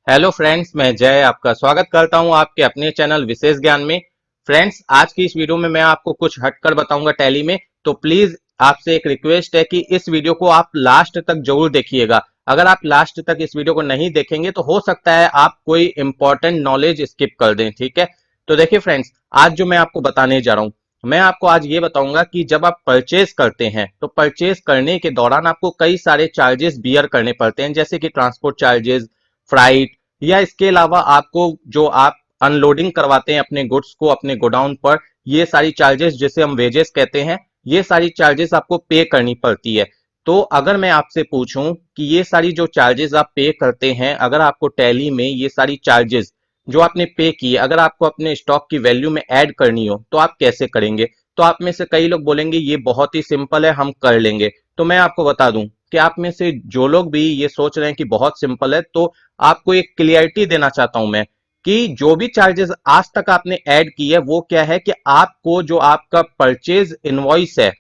Hello friends, मैं जय आपका स्वागत करता हूं आपके अपने चैनल विशेष ज्ञान में। फ्रेंड्स, आज की इस वीडियो में मैं आपको कुछ हटकर बताऊंगा टैली में। तो प्लीज आपसे एक रिक्वेस्ट है कि इस वीडियो को आप लास्ट तक जरूर देखिएगा। अगर आप लास्ट तक इस वीडियो को नहीं देखेंगे तो हो सकता है आप कोई इंपॉर्टेंट नॉलेज स्किप कर दें। ठीक है, तो देखिए फ्रेंड्स, आज जो मैं आपको बताने जा रहा हूँ, मैं आपको आज ये बताऊंगा कि जब आप परचेज करते हैं तो परचेज करने के दौरान आपको कई सारे चार्जेस बियर करने पड़ते हैं, जैसे कि ट्रांसपोर्ट चार्जेस, फ्राइट, या इसके अलावा आपको जो आप अनलोडिंग करवाते हैं अपने गुड्स को अपने गोडाउन पर, ये सारी चार्जेस जिसे हम वेजेस कहते हैं, ये सारी चार्जेस आपको पे करनी पड़ती है। तो अगर मैं आपसे पूछूं कि ये सारी जो चार्जेस आप पे करते हैं, अगर आपको टैली में ये सारी चार्जेस जो आपने पे की अगर आपको अपने स्टॉक की वैल्यू में ऐड करनी हो तो आप कैसे करेंगे? तो आप में से कई लोग बोलेंगे ये बहुत ही सिंपल है, हम कर लेंगे। तो मैं आपको बता दूं कि आप में से जो लोग भी ये सोच रहे हैं कि बहुत सिंपल है, तो आपको एक क्लियरिटी देना चाहता हूं मैं कि जो भी चार्जेस आज तक आपने ऐड की है वो क्या है कि आपको जो आपका परचेज इनवॉइस है,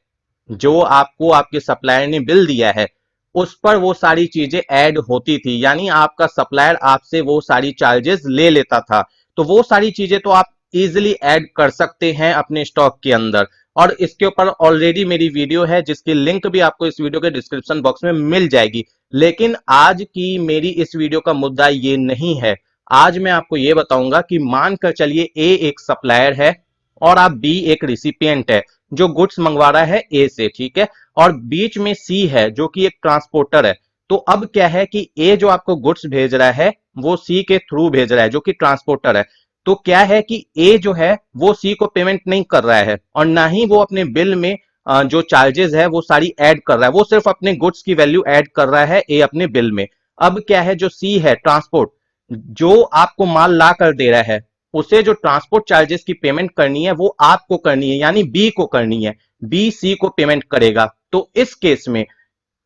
जो आपको आपके सप्लायर ने बिल दिया है, उस पर वो सारी चीजें ऐड होती थी। यानी आपका सप्लायर आपसे वो सारी चार्जेस ले लेता था। तो वो सारी चीजें तो आप इजिली ऐड कर सकते हैं अपने स्टॉक के अंदर। और इसके ऊपर ऑलरेडी मेरी वीडियो है जिसकी लिंक भी आपको इस वीडियो के डिस्क्रिप्शन बॉक्स में मिल जाएगी। लेकिन आज की मेरी इस वीडियो का मुद्दा ये नहीं है। आज मैं आपको ये बताऊंगा कि मानकर चलिए ए एक सप्लायर है और आप बी एक रिसिपिएंट है जो गुड्स मंगवा रहा है ए से, ठीक है, और बीच में सी है जो कि एक ट्रांसपोर्टर है। तो अब क्या है कि ए जो आपको गुड्स भेज रहा है वो सी के थ्रू भेज रहा है जो कि ट्रांसपोर्टर है। तो क्या है कि ए जो है वो सी को पेमेंट नहीं कर रहा है और ना ही वो अपने बिल में जो चार्जेस है वो सारी ऐड कर रहा है, वो सिर्फ अपने गुड्स की वैल्यू ऐड कर रहा है ए अपने बिल में। अब क्या है, जो सी है ट्रांसपोर्ट, जो आपको माल ला कर दे रहा है, उसे जो ट्रांसपोर्ट चार्जेस की पेमेंट करनी है वो आपको करनी है, यानी बी को करनी है। बी सी को पेमेंट करेगा। तो इस केस में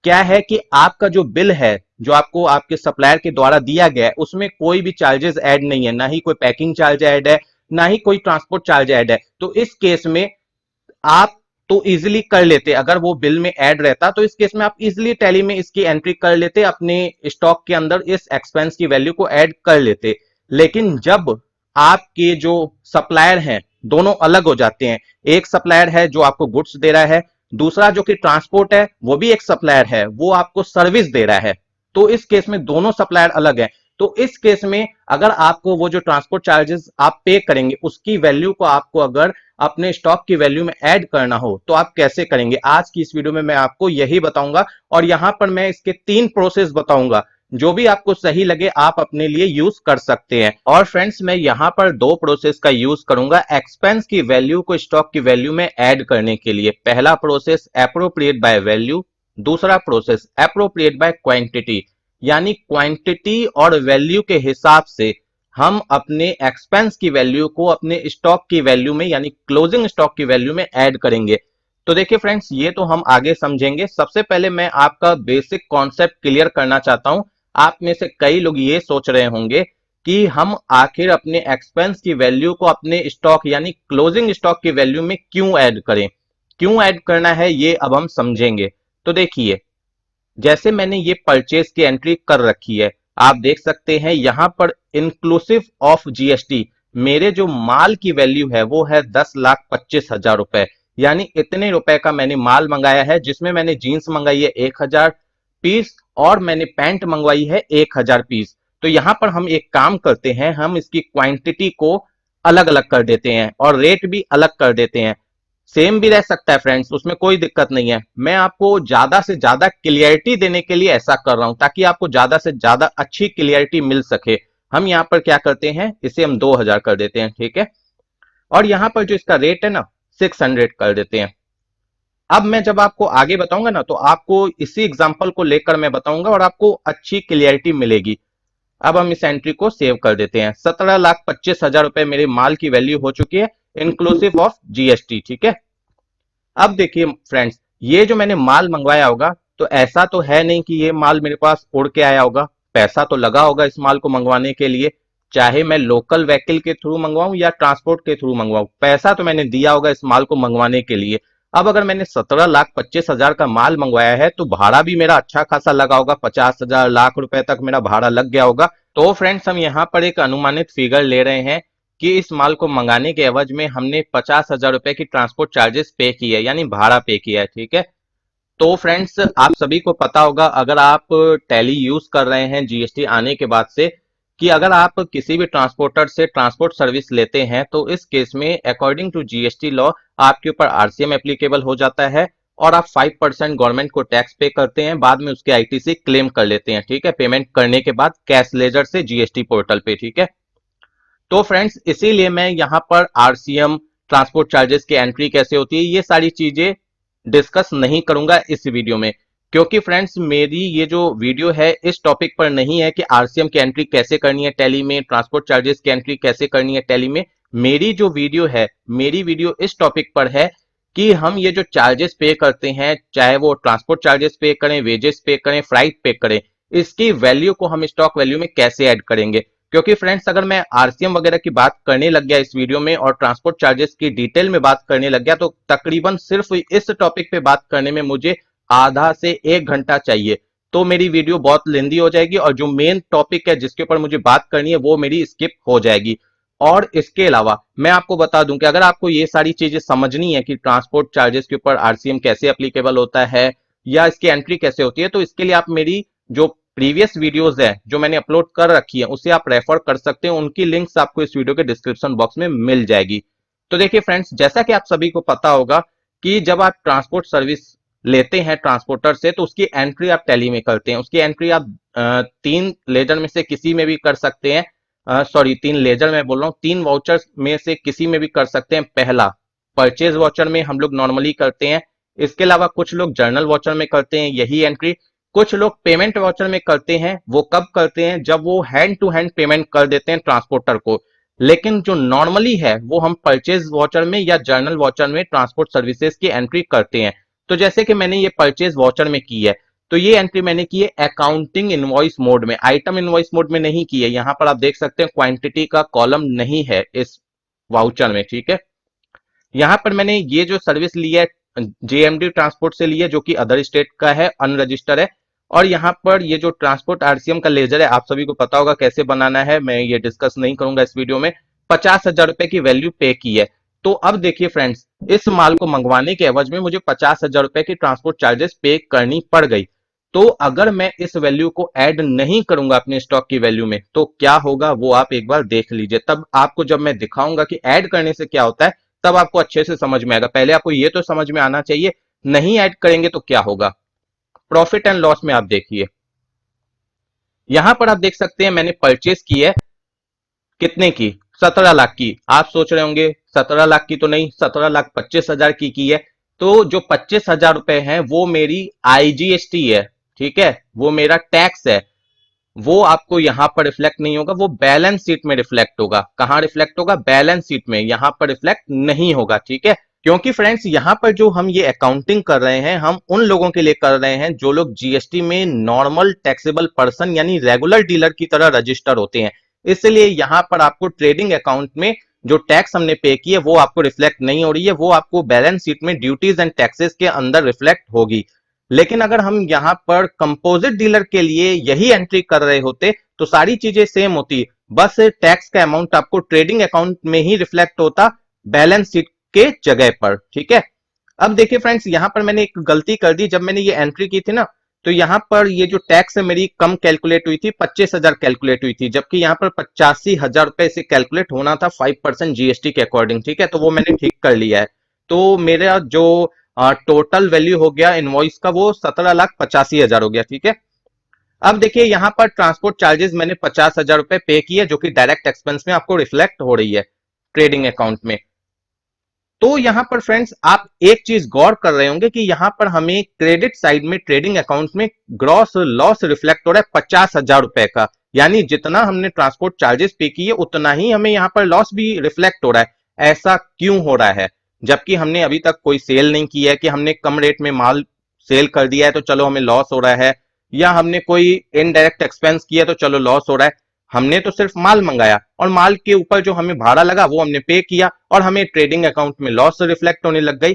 क्या है कि आपका जो बिल है जो आपको आपके सप्लायर के द्वारा दिया गया है उसमें कोई भी चार्जेस ऐड नहीं है, ना ही कोई पैकिंग चार्ज ऐड है, ना ही कोई ट्रांसपोर्ट चार्ज ऐड है। तो इस केस में आप तो इजिली कर लेते, अगर वो बिल में ऐड रहता तो इस केस में आप इजिली टैली में इसकी एंट्री कर लेते, अपने स्टॉक के अंदर इस एक्सपेंस की वैल्यू को ऐड कर लेते। लेकिन जब आपके जो सप्लायर हैं दोनों अलग हो जाते हैं, एक सप्लायर है जो आपको गुड्स दे रहा है, दूसरा जो कि ट्रांसपोर्ट है वो भी एक सप्लायर है, वो आपको सर्विस दे रहा है। तो इस केस में दोनों सप्लायर अलग है। तो इस केस में अगर आपको वो जो ट्रांसपोर्ट चार्जेस आप पे करेंगे उसकी वैल्यू को आपको अगर अपने स्टॉक की वैल्यू में ऐड करना हो तो आप कैसे करेंगे, आज की इस वीडियो में मैं आपको यही बताऊंगा। और यहां पर मैं इसके 3 प्रोसेस बताऊंगा, जो भी आपको सही लगे आप अपने लिए यूज कर सकते हैं। और फ्रेंड्स, मैं यहां पर 2 प्रोसेस का यूज करूंगा एक्सपेंस की वैल्यू को स्टॉक की वैल्यू में ऐड करने के लिए। पहला प्रोसेस एप्रोप्रिएट बाय वैल्यू, दूसरा प्रोसेस एप्रोप्रिएट बाय क्वांटिटी, यानी क्वांटिटी और वैल्यू के हिसाब से हम अपने एक्सपेंस की वैल्यू को अपने स्टॉक की वैल्यू में यानी क्लोजिंग स्टॉक की वैल्यू में ऐड करेंगे। तो देखिए फ्रेंड्स, ये तो हम आगे समझेंगे। सबसे पहले मैं आपका बेसिक कॉन्सेप्ट क्लियर करना चाहता हूं। आप में से कई लोग ये सोच रहे होंगे कि हम आखिर अपने एक्सपेंस की वैल्यू को अपने स्टॉक यानी क्लोजिंग स्टॉक की वैल्यू में क्यों ऐड करें, क्यों ऐड करना है, ये अब हम समझेंगे। तो देखिए, जैसे मैंने ये परचेज की एंट्री कर रखी है, आप देख सकते हैं यहां पर इंक्लूसिव ऑफ जीएसटी मेरे जो माल की वैल्यू है वो है 10,25,000 रुपए। यानी इतने रुपए का मैंने माल मंगाया है, जिसमें मैंने जीन्स मंगाई है 1,000 पीस और मैंने पैंट मंगवाई है 1,000 पीस। तो यहां पर हम एक काम करते हैं, हम इसकी क्वांटिटी को अलग अलग कर देते हैं और रेट भी अलग कर देते हैं। सेम भी रह सकता है फ्रेंड्स, उसमें कोई दिक्कत नहीं है। मैं आपको ज्यादा से ज्यादा क्लियरिटी देने के लिए ऐसा कर रहा हूं, ताकि आपको ज्यादा से ज्यादा अच्छी क्लियरिटी मिल सके। हम यहां पर क्या करते हैं, इसे हम 2,000 कर देते हैं, ठीक है, और यहां पर जो इसका रेट है ना 600 कर देते हैं। अब मैं जब आपको आगे बताऊंगा ना तो आपको इसी एग्जांपल को लेकर मैं बताऊंगा और आपको अच्छी क्लियरिटी मिलेगी। अब हम इस एंट्री को सेव कर देते हैं। 17,25,000 रुपए मेरे माल की वैल्यू हो चुकी है इंक्लूसिव ऑफ जीएसटी, ठीक है। अब देखिए फ्रेंड्स, ये जो मैंने माल मंगवाया होगा, तो ऐसा तो है नहीं कि ये माल मेरे पास उड़ के आया होगा, पैसा तो लगा होगा इस माल को मंगवाने के लिए। चाहे मैं लोकल व्हीकल के थ्रू मंगवाऊं या ट्रांसपोर्ट के थ्रू मंगवाऊं, पैसा तो मैंने दिया होगा इस माल को मंगवाने के लिए। अब अगर मैंने 17,25,000 का माल मंगवाया है तो भाड़ा भी मेरा अच्छा खासा लगा होगा, 50,000 लाख रुपए तक मेरा भाड़ा लग गया होगा। तो फ्रेंड्स हम यहाँ पर एक अनुमानित फिगर ले रहे हैं कि इस माल को मंगाने के एवज में हमने 50,000 रुपए की ट्रांसपोर्ट चार्जेस पे की है, यानी भाड़ा पे किया है, ठीक है। तो फ्रेंड्स आप सभी को पता होगा, अगर आप टैली यूज कर रहे हैं जीएसटी आने के बाद से, कि अगर आप किसी भी ट्रांसपोर्टर से ट्रांसपोर्ट सर्विस लेते हैं तो इस केस में अकॉर्डिंग टू जीएसटी लॉ आपके ऊपर आरसीएम एप्लीकेबल हो जाता है और आप 5% गवर्नमेंट को टैक्स पे करते हैं, बाद में उसके आईटीसी क्लेम कर लेते हैं, ठीक है, पेमेंट करने के बाद कैश लेजर से जीएसटी पोर्टल पे, ठीक है। तो फ्रेंड्स इसीलिए मैं यहाँ पर आरसीएम, ट्रांसपोर्ट चार्जेस की एंट्री कैसे होती है, ये सारी चीजें डिस्कस नहीं करूंगा इस वीडियो में, क्योंकि फ्रेंड्स मेरी ये जो वीडियो है इस टॉपिक पर नहीं है कि आरसीएम की एंट्री कैसे करनी है टैली में, ट्रांसपोर्ट चार्जेस की एंट्री कैसे करनी है टैली में। मेरी जो वीडियो है, मेरी वीडियो इस टॉपिक पर है कि हम ये जो चार्जेस पे करते हैं, चाहे वो ट्रांसपोर्ट चार्जेस पे करें, वेजेस पे करें, फ्राइट पे करें, इसकी वैल्यू को हम स्टॉक वैल्यू में कैसे ऐड करेंगे। क्योंकि फ्रेंड्स अगर मैं आरसीएम वगैरह की बात करने लग गया इस वीडियो में और ट्रांसपोर्ट चार्जेस की डिटेल में बात करने लग गया तो तकरीबन सिर्फ इस टॉपिक पे बात करने में मुझे आधा से 1 घंटा चाहिए, तो मेरी वीडियो बहुत लेंदी हो जाएगी और जो मेन टॉपिक है जिसके ऊपर मुझे बात करनी है वो मेरी स्किप हो जाएगी। और इसके अलावा मैं आपको बता दूं कि अगर आपको ये सारी चीजें समझनी है कि ट्रांसपोर्ट चार्जेस के ऊपर आरसीएम कैसे एप्लीकेबल होता है या इसकी एंट्री कैसे होती है, तो इसके लिए आप मेरी जो प्रीवियस वीडियोस है जो मैंने अपलोड कर रखी है उसे आप रेफर कर सकते हैं, उनकी लिंक्स आपको इस वीडियो के डिस्क्रिप्शन बॉक्स में मिल जाएगी। तो देखिए फ्रेंड्स, जैसा कि आप सभी को पता होगा कि जब आप ट्रांसपोर्ट सर्विस लेते हैं ट्रांसपोर्टर से तो उसकी एंट्री आप टैली में करते हैं, उसकी एंट्री आप 3 लेजर में से किसी में भी कर सकते हैं, सॉरी 3 लेजर में बोल रहा हूँ, 3 वाउचर में से किसी में भी कर सकते हैं। पहला परचेज वाउचर में हम लोग नॉर्मली करते हैं, इसके अलावा कुछ लोग जर्नल वाउचर में करते हैं यही एंट्री, कुछ लोग पेमेंट वाउचर में करते हैं। वो कब करते हैं, जब वो हैंड टू हैंड पेमेंट कर देते हैं ट्रांसपोर्टर को। लेकिन जो नॉर्मली है वो हम परचेज वाउचर में या जर्नल वाउचर में ट्रांसपोर्ट सर्विसेज की एंट्री करते हैं। तो जैसे कि मैंने ये परचेज वाउचर में की है तो ये एंट्री मैंने की है अकाउंटिंग इनवॉइस मोड में, आइटम इनवॉइस मोड में नहीं की है। यहां पर आप देख सकते हैं क्वांटिटी का कॉलम नहीं है इस वाउचर में, ठीक है। यहां पर मैंने ये जो सर्विस ली है जेएमडी ट्रांसपोर्ट से ली है जो कि अदर स्टेट का है, अनरजिस्टर्ड है। और यहाँ पर ये जो ट्रांसपोर्ट आरसीएम का लेजर है आप सभी को पता होगा कैसे बनाना है, मैं ये डिस्कस नहीं करूंगा इस वीडियो में। 50,000 रुपए की वैल्यू पे की है। तो अब देखिए फ्रेंड्स, इस माल को मंगवाने के एवज में मुझे 50,000 रुपए की ट्रांसपोर्ट चार्जेस पे करनी पड़ गई। तो अगर मैं इस वैल्यू को ऐड नहीं करूंगा अपने स्टॉक की वैल्यू में तो क्या होगा वो आप एक बार देख लीजिए, तब आपको जब मैं दिखाऊंगा कि ऐड करने से क्या होता है तब आपको अच्छे से समझ में आएगा। पहले आपको ये तो समझ में आना चाहिए नहीं ऐड करेंगे तो क्या होगा। प्रॉफिट एंड लॉस में आप देखिए, यहां पर आप देख सकते हैं मैंने परचेस की है कितने की, 17 लाख की। आप सोच रहे होंगे 17 लाख की तो नहीं, 17,25,000 की है। तो जो 25,000 रुपए हैं वो मेरी आईजीएसटी है, ठीक है, वो मेरा टैक्स है। वो आपको यहां पर रिफ्लेक्ट नहीं होगा, वो बैलेंस शीट में रिफ्लेक्ट होगा। कहां रिफ्लेक्ट होगा, बैलेंस शीट में, यहां पर रिफ्लेक्ट नहीं होगा, ठीक है। क्योंकि फ्रेंड्स यहां पर जो हम ये अकाउंटिंग कर रहे हैं हम उन लोगों के लिए कर रहे हैं जो लोग जीएसटी में नॉर्मल टैक्सेबल पर्सन यानी रेगुलर डीलर की तरह रजिस्टर होते हैं। इसलिए यहां पर आपको ट्रेडिंग अकाउंट में जो टैक्स हमने पे की है वो आपको रिफ्लेक्ट नहीं हो रही है, वो आपको बैलेंस शीट में ड्यूटीज एंड टैक्सेस के अंदर रिफ्लेक्ट होगी। लेकिन अगर हम यहां पर कंपोजिट डीलर के लिए यही एंट्री कर रहे होते तो सारी चीजें सेम होती, बस टैक्स का अमाउंट आपको ट्रेडिंग अकाउंट में ही रिफ्लेक्ट होता बैलेंस शीट के जगह पर, ठीक है। अब देखिए फ्रेंड्स, यहां पर मैंने एक गलती कर दी, जब मैंने ये एंट्री की थी ना तो यहां पर ये जो टैक्स है मेरी कम कैलकुलेट हुई थी, 25,000 कैलकुलेट हुई थी, जबकि यहां पर 85,000 रुपए से कैलकुलेट होना था 5% जीएसटी के अकॉर्डिंग, ठीक है। तो वो मैंने ठीक कर लिया है। तो मेरा जो टोटल वैल्यू हो गया इनवॉइस का वो 17,85,000 हो गया, ठीक है। अब देखिए यहां पर ट्रांसपोर्ट चार्जेस मैंने 50,000 रुपए पे किए जो कि डायरेक्ट एक्सपेंस में आपको रिफ्लेक्ट हो रही है ट्रेडिंग अकाउंट में। तो यहां पर फ्रेंड्स आप एक चीज गौर कर रहे होंगे कि यहां पर हमें क्रेडिट साइड में ट्रेडिंग अकाउंट में ग्रॉस लॉस रिफ्लेक्ट हो रहा है 50,000 रुपए का, यानी जितना हमने ट्रांसपोर्ट चार्जेस पे किए उतना ही हमें यहां पर लॉस भी रिफ्लेक्ट हो रहा है। ऐसा क्यों हो रहा है, जबकि हमने अभी तक कोई सेल नहीं की है कि हमने कम रेट में माल सेल कर दिया है तो चलो हमें लॉस हो रहा है, या हमने कोई इनडायरेक्ट एक्सपेंस किया तो चलो लॉस हो रहा है। हमने तो सिर्फ माल मंगाया और माल के ऊपर जो हमें भाड़ा लगा वो हमने पे किया और हमें ट्रेडिंग अकाउंट में लॉस रिफ्लेक्ट होने लग गई।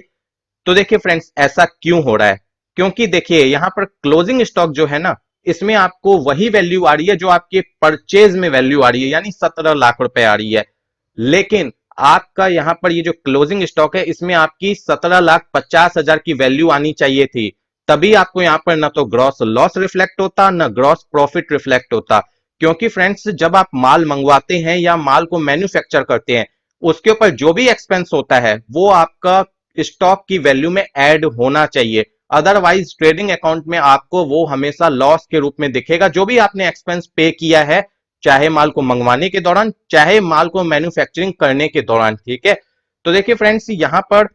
तो देखिए फ्रेंड्स, ऐसा क्यों हो रहा है? क्योंकि देखिए यहां पर क्लोजिंग स्टॉक जो है ना, इसमें आपको वही वैल्यू आ रही है जो आपके परचेज में वैल्यू आ रही है, यानी 17 लाख रुपए आ रही है। लेकिन आपका यहां पर ये जो क्लोजिंग स्टॉक है, इसमें आपकी 17,50,000 की वैल्यू आनी चाहिए थी। तभी आपको यहां पर ना तो ग्रॉस लॉस रिफ्लेक्ट होता, ना ग्रॉस प्रॉफिट रिफ्लेक्ट होता। क्योंकि फ्रेंड्स, जब आप माल मंगवाते हैं या माल को मैन्युफैक्चर करते हैं, उसके ऊपर जो भी एक्सपेंस होता है वो आपका स्टॉक की वैल्यू में ऐड होना चाहिए। अदरवाइज ट्रेडिंग अकाउंट में आपको वो हमेशा लॉस के रूप में दिखेगा, जो भी आपने एक्सपेंस पे किया है, चाहे माल को मंगवाने के दौरान, चाहे माल को मैन्युफैक्चरिंग करने के दौरान। ठीक है, तो देखिए फ्रेंड्स, यहां पर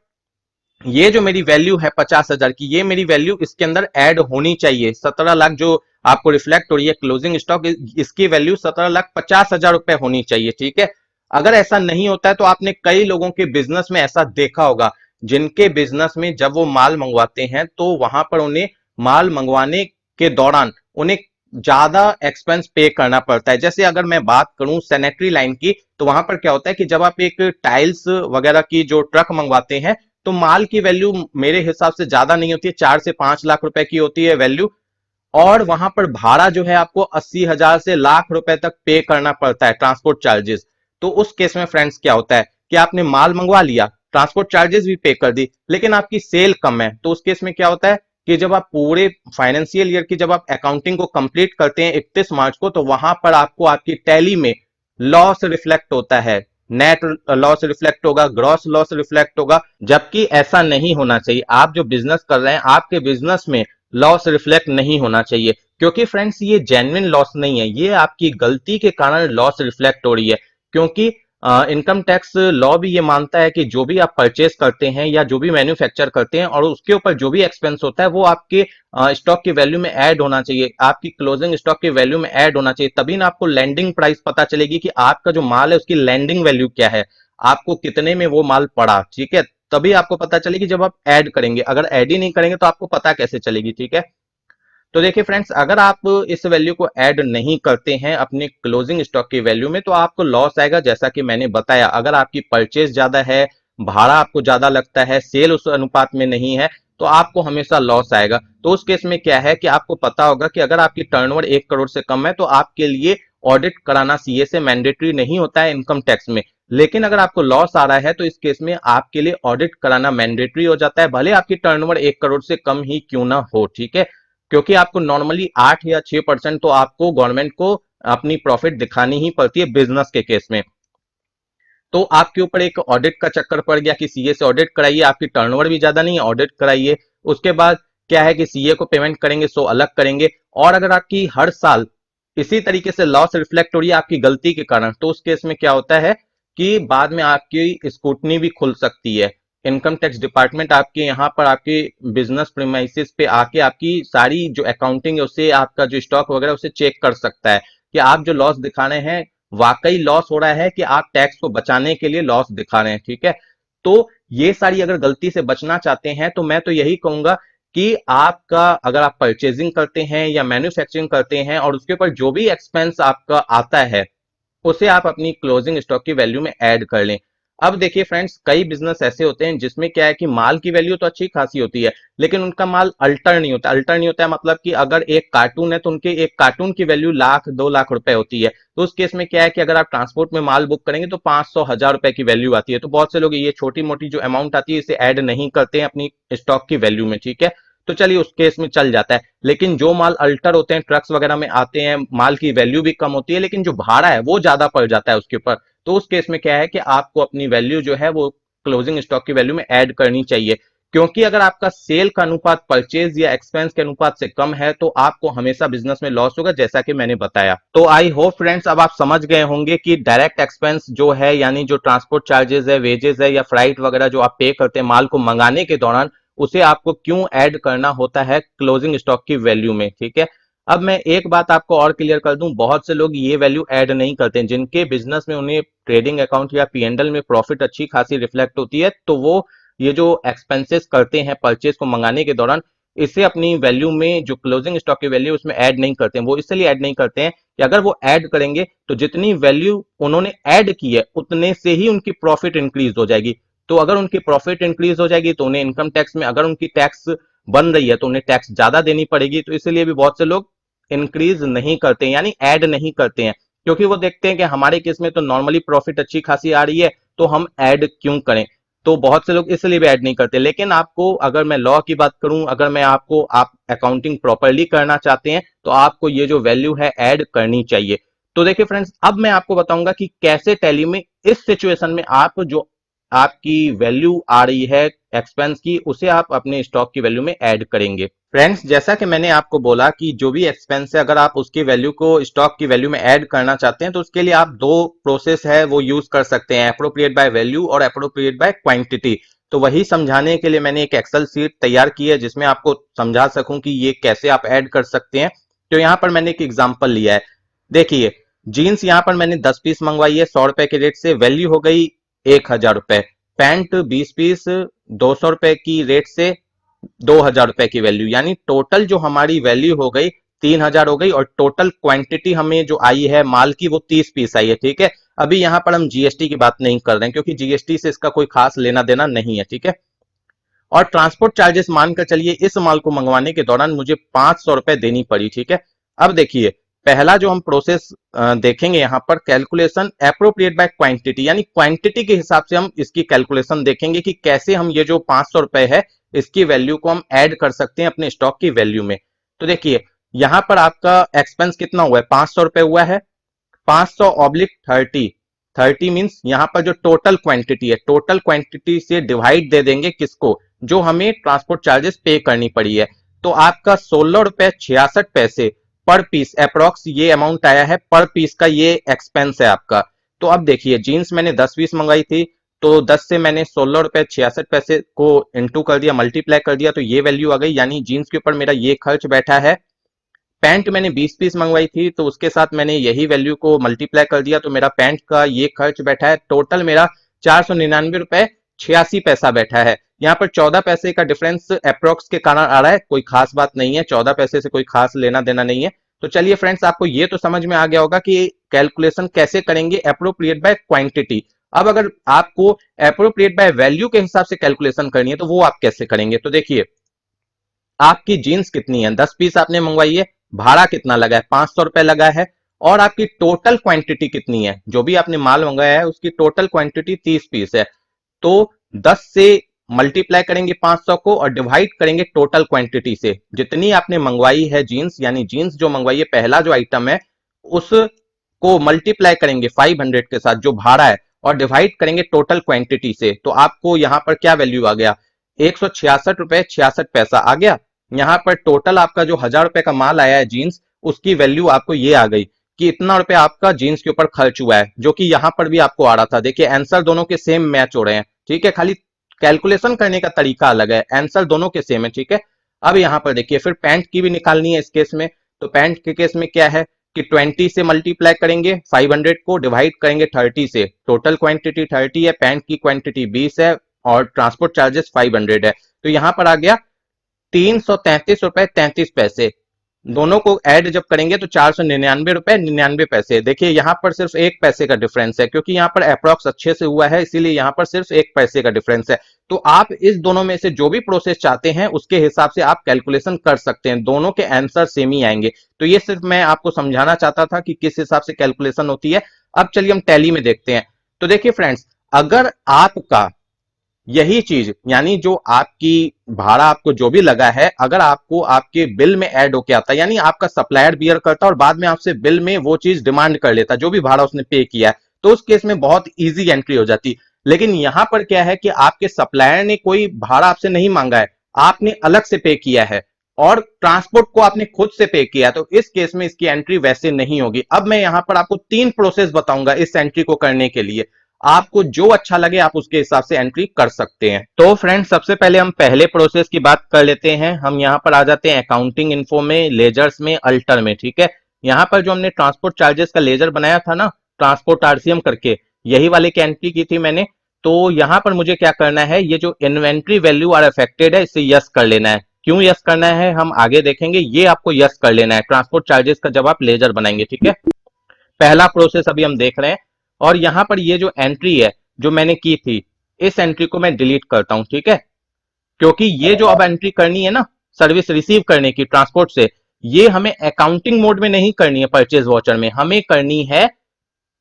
ये जो मेरी वैल्यू है 50,000 की, ये मेरी वैल्यू इसके अंदर ऐड होनी चाहिए। 17 लाख जो आपको रिफ्लेक्ट हो रही है क्लोजिंग स्टॉक, इसकी वैल्यू 17,50,000 रुपए होनी चाहिए। ठीक है, अगर ऐसा नहीं होता है तो आपने कई लोगों के बिजनेस में ऐसा देखा होगा, जिनके बिजनेस में जब वो माल मंगवाते हैं तो वहां पर उन्हें माल मंगवाने के दौरान उन्हें ज्यादा एक्सपेंस पे करना पड़ता है। जैसे अगर मैं बात करूं सैनिटरी लाइन की, तो वहां पर क्या होता है कि जब आप एक टाइल्स वगैरह की जो ट्रक मंगवाते हैं, तो माल की वैल्यू मेरे हिसाब से ज्यादा नहीं होती है, 4 से 5 लाख रुपए की होती है वैल्यू। और वहां पर भाड़ा जो है आपको 80,000 से लाख रुपए तक पे करना पड़ता है, ट्रांसपोर्ट चार्जेस। तो उस केस में फ्रेंड्स क्या होता है कि आपने माल मंगवा लिया, ट्रांसपोर्ट चार्जेस भी पे कर दी, लेकिन आपकी सेल कम है। तो उस केस में क्या होता है कि जब आप पूरे फाइनेंशियल ईयर की जब आप अकाउंटिंग को कंप्लीट करते हैं 31 मार्च को, तो वहां पर आपको आपकी टैली में लॉस रिफ्लेक्ट होता है, नेट लॉस रिफ्लेक्ट होगा, ग्रॉस लॉस रिफ्लेक्ट होगा। जबकि ऐसा नहीं होना चाहिए। आप जो बिजनेस कर रहे हैं, आपके बिजनेस में लॉस रिफ्लेक्ट नहीं होना चाहिए, क्योंकि फ्रेंड्स ये जेन्युइन लॉस नहीं है, ये आपकी गलती के कारण लॉस रिफ्लेक्ट हो रही है। क्योंकि इनकम टैक्स लॉ भी ये मानता है कि जो भी आप परचेस करते हैं या जो भी मैन्युफैक्चर करते हैं और उसके ऊपर जो भी एक्सपेंस होता है वो आपके स्टॉक की वैल्यू में ऐड होना चाहिए, आपकी क्लोजिंग स्टॉक की वैल्यू में ऐड होना चाहिए। तभी ना आपको लैंडिंग प्राइस पता चलेगी कि आपका जो माल है उसकी लैंडिंग वैल्यू क्या है, आपको कितने में वो माल पड़ा। ठीक है, तभी आपको पता चलेगी जब आप ऐड करेंगे। अगर ऐड ही नहीं करेंगे तो आपको पता कैसे चलेगी? ठीक है, तो देखिए फ्रेंड्स, अगर आप इस वैल्यू को ऐड नहीं करते हैं अपने क्लोजिंग स्टॉक की वैल्यू में, तो आपको लॉस आएगा। जैसा कि मैंने बताया, अगर आपकी परचेज ज्यादा है, भाड़ा आपको ज्यादा लगता है, सेल उस अनुपात में नहीं है, तो आपको हमेशा लॉस आएगा। तो उस केस में क्या है कि आपको पता होगा कि अगर आपकी टर्नओवर 1 करोड़ से कम है तो आपके लिए ऑडिट कराना सीए से मैंडेटरी नहीं होता है इनकम टैक्स में। लेकिन अगर आपको लॉस आ रहा है तो इस केस में आपके लिए ऑडिट कराना मैंडेटरी हो जाता है, भले आपकी टर्नओवर 1 करोड़ से कम ही क्यों ना हो। ठीक है, क्योंकि आपको नॉर्मली 8 या 6% तो आपको गवर्नमेंट को अपनी प्रॉफिट दिखानी ही पड़ती है बिजनेस के केस में। तो आपके ऊपर एक ऑडिट का चक्कर पड़ गया कि सीए से ऑडिट कराइए, आपकी टर्नओवर भी ज्यादा नहीं है, ऑडिट कराइए। उसके बाद क्या है कि सीए को पेमेंट करेंगे सो अलग करेंगे। और अगर आपकी हर साल इसी तरीके से लॉस रिफ्लेक्ट हो रही है आपकी गलती के कारण, तो उस केस में क्या होता है कि बाद में आपकी स्क्रूटनी भी खुल सकती है। इनकम टैक्स डिपार्टमेंट आपके यहाँ पर आपके बिजनेस प्रीमाइसिस पे आके आपकी सारी जो अकाउंटिंग है उससे, आपका जो स्टॉक वगैरह उसे चेक कर सकता है कि आप जो लॉस दिखा रहे हैं वाकई लॉस हो रहा है कि आप टैक्स को बचाने के लिए लॉस दिखा रहे हैं। ठीक है, तो ये सारी अगर गलती से बचना चाहते हैं तो मैं तो यही कहूंगा कि आपका अगर आप परचेजिंग करते हैं या मैन्युफैक्चरिंग करते हैं और उसके ऊपर जो भी एक्सपेंस आपका आता है उसे आप अपनी क्लोजिंग स्टॉक की वैल्यू में ऐड कर लें। अब देखिए फ्रेंड्स, कई बिजनेस ऐसे होते हैं जिसमें क्या है कि माल की वैल्यू तो अच्छी खासी होती है, लेकिन उनका माल अल्टर नहीं होता। अल्टर नहीं होता है मतलब कि अगर एक कार्टून है तो उनके एक कार्टून की वैल्यू 1 लाख 2 लाख रुपए होती है। तो उस केस में क्या है कि अगर आप ट्रांसपोर्ट में माल बुक करेंगे तो 500 1000 रुपए की वैल्यू आती है। तो बहुत से लोग ये छोटी मोटी जो अमाउंट आती है इसे ऐड नहीं करते हैं अपनी स्टॉक की वैल्यू में। ठीक है, तो चलिए उस केस में चल जाता है। लेकिन जो माल अल्टर होते हैं, ट्रक्स वगैरह में आते हैं, माल की वैल्यू भी कम होती है लेकिन जो भाड़ा है वो ज्यादा पड़ जाता है उसके ऊपर। तो उस केस में क्या है कि आपको अपनी वैल्यू जो है वो क्लोजिंग स्टॉक की वैल्यू में ऐड करनी चाहिए। क्योंकि अगर आपका सेल का अनुपात परचेज या एक्सपेंस के अनुपात से कम है तो आपको हमेशा बिजनेस में लॉस होगा, जैसा कि मैंने बताया। तो आई होप फ्रेंड्स अब आप समझ गए होंगे कि डायरेक्ट एक्सपेंस जो है, यानी जो ट्रांसपोर्ट चार्जेस है, वेजेस है या फ्राइट वगैरह जो आप पे करते हैं माल को मंगाने के दौरान, उसे आपको क्यों ऐड करना होता है क्लोजिंग स्टॉक की वैल्यू में। ठीक है, अब मैं एक बात आपको और क्लियर कर दूं, बहुत से लोग ये वैल्यू ऐड नहीं करते हैं, जिनके बिजनेस में उन्हें ट्रेडिंग अकाउंट या पीएनडल में प्रॉफिट अच्छी खासी रिफ्लेक्ट होती है, तो वो ये जो एक्सपेंसेस करते हैं परचेज को मंगाने के दौरान, इसे अपनी वैल्यू में जो क्लोजिंग स्टॉक की वैल्यू उसमें ऐड नहीं करते हैं। वो इसलिए ऐड नहीं करते हैं कि अगर वो ऐड करेंगे तो जितनी वैल्यू उन्होंने ऐड की है उतने से ही उनकी प्रॉफिट इंक्रीज हो जाएगी। तो अगर उनकी प्रॉफिट इंक्रीज हो जाएगी तो उन्हें इनकम टैक्स में, अगर उनकी टैक्स बन रही है तो उन्हें टैक्स ज्यादा देनी पड़ेगी। तो इसलिए भी बहुत से लोग इंक्रीज नहीं करते हैं, यानी ऐड नहीं करते हैं, क्योंकि वो देखते हैं कि हमारे केस में तो नॉर्मली प्रॉफिट अच्छी खासी आ रही है, तो हम ऐड क्यों करें। तो बहुत से लोग इसलिए भी ऐड नहीं करते। लेकिन आपको, अगर मैं लॉ की बात करूं, अगर मैं आपको, आप अकाउंटिंग प्रॉपरली करना चाहते हैं तो आपको ये जो वैल्यू है ऐड करनी चाहिए। तो देखिए फ्रेंड्स, अब मैं आपको बताऊंगा कि कैसे टैली में इस सिचुएशन में आप जो आपकी वैल्यू आ रही है एक्सपेंस की, उसे आप अपने स्टॉक की वैल्यू में ऐड करेंगे। फ्रेंड्स, जैसा कि मैंने आपको बोला कि जो भी एक्सपेंस है, अगर आप उसकी वैल्यू को स्टॉक की वैल्यू में ऐड करना चाहते हैं तो उसके लिए आप दो प्रोसेस है वो यूज कर सकते हैं, अप्रोप्रिएट बाय वैल्यू और अप्रोप्रिएट बाय क्वांटिटी। तो वही समझाने के लिए मैंने एक एक्सेल शीट तैयार की है जिसमें आपको समझा सकूं कि ये कैसे आप ऐड कर सकते हैं। तो यहाँ पर मैंने एक एग्जाम्पल लिया है। देखिए, जीन्स यहाँ पर मैंने 10 पीस मंगवाई है 100 रुपए के रेट से, वैल्यू हो गई 1000 रुपए। पैंट 20 पीस 200 रुपए की रेट से 2000 रुपए की वैल्यू, यानी टोटल जो हमारी वैल्यू हो गई 3000 हो गई, और टोटल क्वांटिटी हमें जो आई है माल की वो 30 पीस आई है। ठीक है, अभी यहां पर हम जीएसटी की बात नहीं कर रहे हैं क्योंकि जीएसटी से इसका कोई खास लेना देना नहीं है। ठीक है, और ट्रांसपोर्ट चार्जेस मानकर चलिए इस माल को मंगवाने के दौरान मुझे 500 रुपए देनी पड़ी। ठीक है, अब देखिए, पहला जो हम प्रोसेस देखेंगे यहां पर कैलकुलेशन एप्रोप्रिएट बाय क्वांटिटी, यानी क्वांटिटी के हिसाब से हम इसकी कैलकुलेशन देखेंगे कि कैसे हम ये जो 500 रुपए है इसकी वैल्यू को हम ऐड कर सकते हैं अपने स्टॉक की वैल्यू में। तो देखिए, यहां पर आपका एक्सपेंस कितना हुआ है, 500 रुपए हुआ है। 500/30, 30 मीन्स यहां पर जो टोटल क्वांटिटी है, टोटल क्वांटिटी से डिवाइड दे देंगे किसको, जो हमें ट्रांसपोर्ट चार्जेस पे करनी पड़ी है। तो आपका 16 रुपए 66 पैसे पर पीस अप्रोक्स ये अमाउंट आया है, पर पीस का ये एक्सपेंस है आपका। तो अब देखिए, जीन्स मैंने 10 पीस मंगाई थी, तो 10 से मैंने 16 रुपए 66 पैसे को इंटू कर दिया, मल्टीप्लाई कर दिया, तो ये वैल्यू आ गई, यानी जीन्स के ऊपर मेरा ये खर्च बैठा है। पैंट मैंने 20 पीस मंगवाई थी, तो उसके साथ मैंने यही वैल्यू को मल्टीप्लाई कर दिया, तो मेरा पैंट का ये खर्च बैठा है। टोटल मेरा 499 रुपए 86 पैसा बैठा है। यहाँ पर 14 पैसे का डिफरेंस अप्रोक्स के कारण आ रहा है, कोई खास बात नहीं है, 14 पैसे से कोई खास लेना देना नहीं है। तो चलिए फ्रेंड्स, आपको ये तो समझ में आ गया होगा कि कैलकुलेशन कैसे करेंगे अप्रोप्रिएट बाय क्वांटिटी। अब अगर आपको अप्रोप्रिएट बाय वैल्यू के हिसाब से कैलकुलेशन करनी है तो वो आप कैसे करेंगे। तो देखिए, आपकी जीन्स कितनी है, 10 पीस आपने मंगवाई है, भाड़ा कितना लगा है, 500 रुपए लगा है, और आपकी टोटल क्वांटिटी कितनी है, जो भी आपने माल मंगाया है उसकी टोटल क्वांटिटी 30 पीस है। तो 10 से मल्टीप्लाई करेंगे 500 को और डिवाइड करेंगे टोटल क्वांटिटी से, जितनी आपने मंगवाई है जीन्स, यानी जीन्स जो मंगवाई है पहला जो आइटम है उसको मल्टीप्लाई करेंगे 500 के साथ जो भाड़ा है, और डिवाइड करेंगे टोटल क्वांटिटी से। तो आपको यहां पर क्या वैल्यू आ गया, 166 रुपए 66 पैसा आ गया। यहां पर टोटल आपका जो 1000 रुपए का माल आया है जीन्स, उसकी वैल्यू आपको ये आ गई कि इतना रुपए आपका जीन्स के ऊपर खर्च हुआ है, जो कि यहां पर भी आपको आ रहा था। देखिए, आंसर दोनों के सेम मैच हो रहे हैं। ठीक है, खाली कैलकुलेशन करने का तरीका अलग है, आंसर दोनों के सेम है। ठीक है, अब यहां पर देखिए, फिर पैंट की भी निकालनी है इस केस में। तो पैंट के केस में क्या है कि 20 से मल्टीप्लाई करेंगे 500 को, डिवाइड करेंगे 30 से, टोटल क्वांटिटी 30 है, पैंट की क्वांटिटी 20 है, और ट्रांसपोर्ट चार्जेस 500 है। तो यहां पर आ गया 333 रुपए 33 पैसे। दोनों को ऐड जब करेंगे तो 499 रुपए 99 पैसे। देखिए, यहां पर सिर्फ 1 पैसे का डिफरेंस है, क्योंकि यहां पर अप्रॉक्स अच्छे से हुआ है, इसीलिए यहां पर सिर्फ 1 पैसे का डिफरेंस है। तो आप इस दोनों में से जो भी प्रोसेस चाहते हैं उसके हिसाब से आप कैलकुलेशन कर सकते हैं, दोनों के आंसर सेम ही आएंगे। तो ये सिर्फ मैं आपको समझाना चाहता था कि किस हिसाब से कैलकुलेशन होती है। अब चलिए हम टैली में देखते हैं। तो देखिए फ्रेंड्स, अगर आपका यही चीज, यानी जो आपकी भाड़ा आपको जो भी लगा है, अगर आपको आपके बिल में ऐड होके आता है, यानी आपका सप्लायर बियर करता और बाद में आपसे बिल में वो चीज डिमांड कर लेता जो भी भाड़ा उसने पे किया है, तो उस केस में बहुत इजी एंट्री हो जाती। लेकिन यहां पर क्या है कि आपके सप्लायर ने कोई भाड़ा आपसे नहीं मांगा है, आपने अलग से पे किया है, और ट्रांसपोर्ट को आपने खुद से पे किया, तो इस केस में इसकी एंट्री वैसे नहीं होगी। अब मैं यहां पर आपको 3 प्रोसेस बताऊंगा इस एंट्री को करने के लिए, आपको जो अच्छा लगे आप उसके हिसाब से एंट्री कर सकते हैं। तो फ्रेंड्स, सबसे पहले हम पहले प्रोसेस की बात कर लेते हैं। हम यहां पर आ जाते हैं अकाउंटिंग इन्फो में, लेजर्स में, अल्टर में। ठीक है, यहां पर जो हमने ट्रांसपोर्ट चार्जेस का लेजर बनाया था ना, ट्रांसपोर्ट आरसीएम करके, यही वाले की एंट्री की थी मैंने। तो यहां पर मुझे क्या करना है, ये जो इन्वेंट्री वैल्यू आर अफेक्टेड है इसे यस कर लेना है। क्यों यस करना है हम आगे देखेंगे, ये आपको यस कर लेना है ट्रांसपोर्ट चार्जेस का जब आप लेजर बनाएंगे। ठीक है, पहला प्रोसेस अभी हम देख रहे हैं। और यहां पर ये जो एंट्री है जो मैंने की थी, इस एंट्री को मैं डिलीट करता हूं, ठीक है। क्योंकि ये जो अब एंट्री करनी है ना सर्विस रिसीव करने की ट्रांसपोर्ट से, ये हमें अकाउंटिंग मोड में नहीं करनी है, परचेज वाउचर में हमें करनी है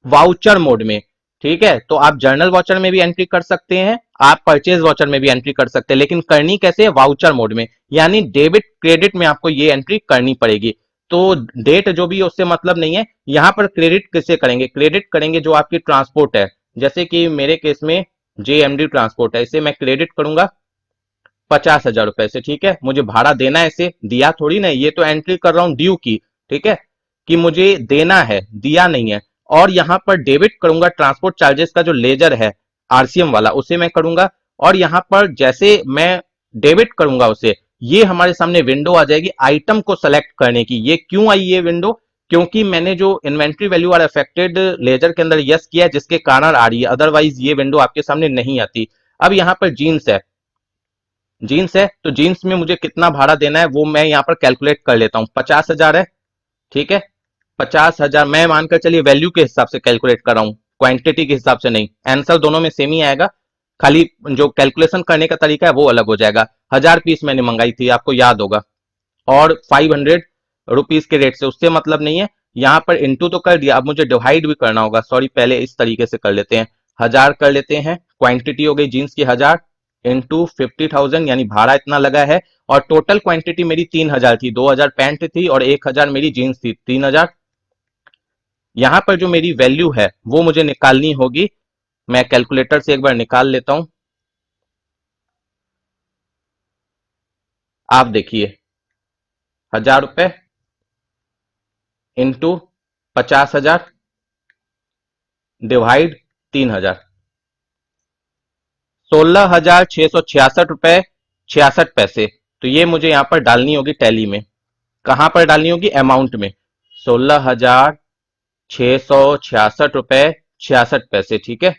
वाउचर मोड में, ठीक है। तो आप जर्नल वाउचर में भी एंट्री कर सकते हैं, आप परचेज वाउचर में भी एंट्री कर सकते हैं, लेकिन करनी कैसे है, वाउचर मोड में, यानी डेबिट क्रेडिट में आपको ये एंट्री करनी पड़ेगी। तो डेट जो भी है उससे मतलब नहीं है, यहां पर क्रेडिट किससे करेंगे, क्रेडिट करेंगे जो आपकी ट्रांसपोर्ट है। जैसे कि मेरे केस में जेएमडी ट्रांसपोर्ट है, इसे मैं क्रेडिट करूंगा 50,000 रुपए से, ठीक है। मुझे भाड़ा देना है, इसे दिया थोड़ी ना, ये तो एंट्री कर रहा हूं ड्यू की, ठीक है, कि मुझे देना है, दिया नहीं है। और यहां पर डेबिट करूंगा ट्रांसपोर्ट चार्जेस का जो लेजर है आरसीएम वाला, उसे मैं करूंगा। और यहां पर जैसे मैं डेबिट करूंगा उसे, ये हमारे सामने विंडो आ जाएगी आइटम को सेलेक्ट करने की। ये क्यों आई ये विंडो, क्योंकि मैंने जो inventory value are affected ledger के अंदर यस किया है, जिसके कारण आ रही है, अदरवाइज ये विंडो आपके सामने नहीं आती। अब यहां पर जीन्स है, जीन्स है तो जीन्स में मुझे कितना भाड़ा देना है वो मैं यहाँ पर कैलकुलेट कर लेता हूँ। 50,000 है, ठीक है। 50,000 मैं मानकर चलिए वैल्यू के हिसाब से कैलकुलेट कर रहा हूँ, क्वांटिटी के हिसाब से नहीं। आंसर दोनों में सेम ही आएगा, खाली जो कैलकुलेशन करने का तरीका है वो अलग हो जाएगा। 1000 पीस मैंने मंगाई थी, आपको याद होगा, और 500 रुपीज के रेट से, उससे मतलब नहीं है। यहाँ पर इंटू तो कर दिया, अब मुझे डिवाइड भी करना होगा, सॉरी पहले इस तरीके से कर लेते हैं। 1000 कर लेते हैं, क्वांटिटी हो गई जीन्स की 1000 इंटू 50,000, यानी भाड़ा इतना लगा है। और टोटल क्वांटिटी मेरी 3000 थी, 2000 पैंट थी और 1000 मेरी जीन्स थी, 3000। यहां पर जो मेरी वैल्यू है वो मुझे निकालनी होगी, मैं कैलकुलेटर से एक बार निकाल लेता हूं। आप देखिए, 1000 रुपए इंटू 50,000 डिवाइड 3000, 16,666 रुपए 66 पैसे। तो ये मुझे यहां पर डालनी होगी टैली में, कहां पर डालनी होगी, अमाउंट में, 16,666 रुपए 66 पैसे, ठीक है।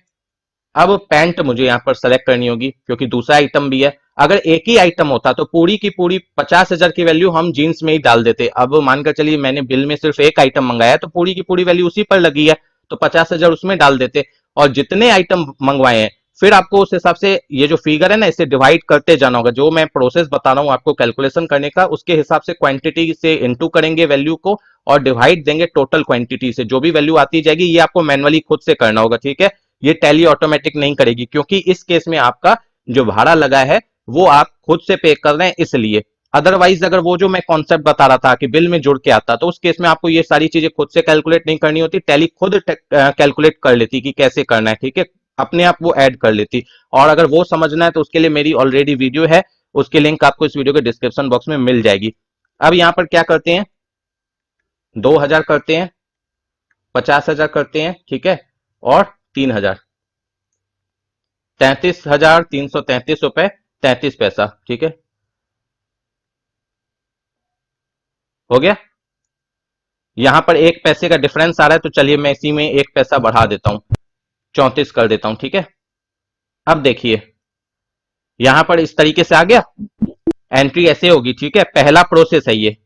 अब पैंट मुझे यहां पर सेलेक्ट करनी होगी क्योंकि दूसरा आइटम भी है। अगर एक ही आइटम होता तो पूरी की पूरी 50,000 की वैल्यू हम जीन्स में ही डाल देते। अब मानकर चलिए मैंने बिल में सिर्फ एक आइटम मंगाया तो पूरी की पूरी वैल्यू उसी पर लगी है, तो 50,000 उसमें डाल देते। और जितने आइटम मंगवाए हैं फिर आपको उस हिसाब से ये जो फिगर है ना इसे डिवाइड करते जाना होगा। जो मैं प्रोसेस बता रहा हूं आपको कैलकुलेशन करने का, उसके हिसाब से क्वांटिटी से इंटू करेंगे वैल्यू को और डिवाइड देंगे टोटल क्वांटिटी से, जो भी वैल्यू आती जाएगी ये आपको मैनुअली खुद से करना होगा, ठीक है। ये टैली ऑटोमेटिक नहीं करेगी, क्योंकि इस केस में आपका जो भाड़ा लगा है वो आप खुद से पे कर रहे हैं इसलिए। अदरवाइज अगर वो जो मैं कॉन्सेप्ट बता रहा था कि बिल में जुड़ के आता, तो उस केस में आपको ये सारी चीजें खुद से कैलकुलेट नहीं करनी होती, टैली खुद कैलकुलेट कर लेती कि कैसे करना है, ठीक है, अपने आप वो ऐड कर लेती। और अगर वो समझना है तो उसके लिए मेरी ऑलरेडी वीडियो है, उसकी लिंक आपको इस वीडियो के डिस्क्रिप्शन बॉक्स में मिल जाएगी। अब यहां पर क्या करते हैं, 2000 करते हैं, 50,000 करते हैं, ठीक है, और 3000, 33,333 रुपए 33 पैसा, ठीक है, हो गया। यहां पर 1 पैसे का डिफरेंस आ रहा है तो चलिए मैं इसी में 1 पैसा बढ़ा देता हूं, 34 कर देता हूं, ठीक है। अब देखिए यहां पर इस तरीके से आ गया, एंट्री ऐसे होगी, ठीक है, पहला प्रोसेस है ये।